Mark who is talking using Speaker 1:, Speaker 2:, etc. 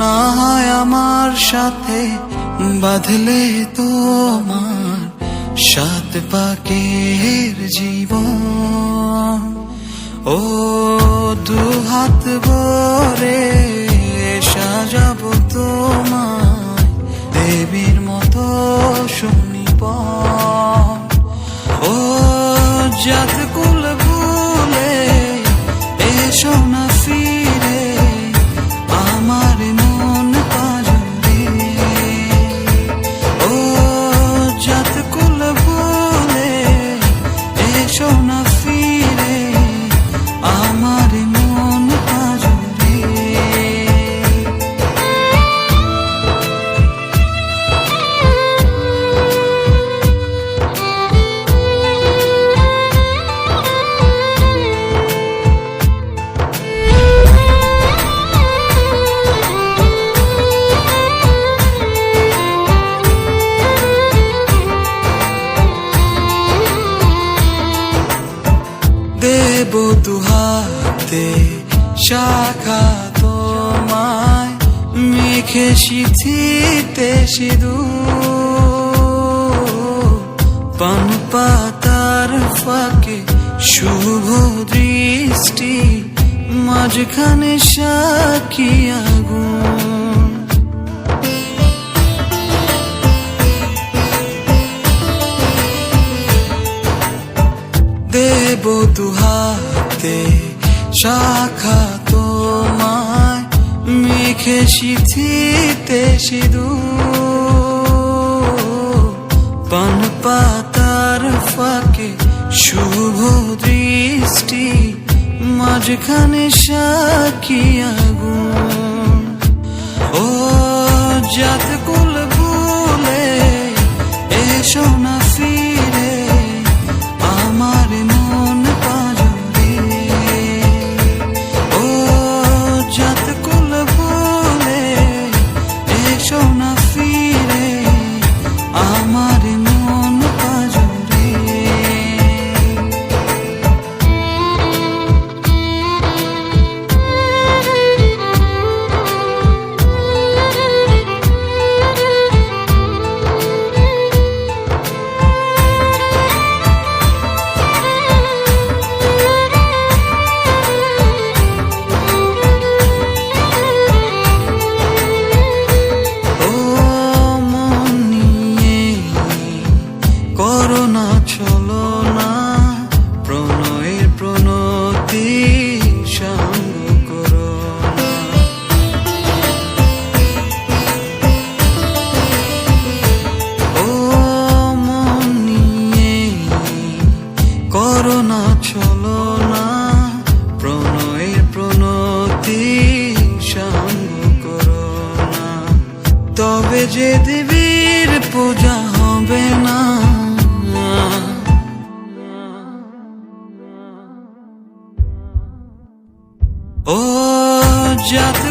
Speaker 1: না হয় আমার সাথে বাঁধলে তোমার সাত পাকের জীবন। ও দুহাত ভরে সাজাবো তোমায় দেবীর মতো সুনিপন। ও জাত কুল ভুলে এসো না ফিরে আমার মন পাজরে। ও জাত কুল ভুলে এসো না ফিরে আমার মন পাজরে। দেব দুহাতে শাখা তোমায় মেখে সিঁথিতে সিঁদুর। পান পাতার ফাঁকে শুভ দৃষ্টি মাঝখানে সাক্ষী আগুন। দেব দুহাতে শাখা তোমায় মেখে সিঁথিতে সিঁদুর। পান পাতার ফাঁকে শুভ দৃষ্টি মাঝখানে সাক্ষী আগুন। ও জাত কুল ভুলে এসো না ফিরে আমার মন পাজরে। ও জাত কুল ভুলে এসো না ফিরে আমার মন পাজরে। করোনা চলো না প্রণয়ের প্রণতি সঙ্গ করো না। ও মন নিয়ে করোনা চলো না প্রণয়ের প্রণতি সঙ্গ করো না। তবে যে দেবীর পূজা হবে না। ও জাত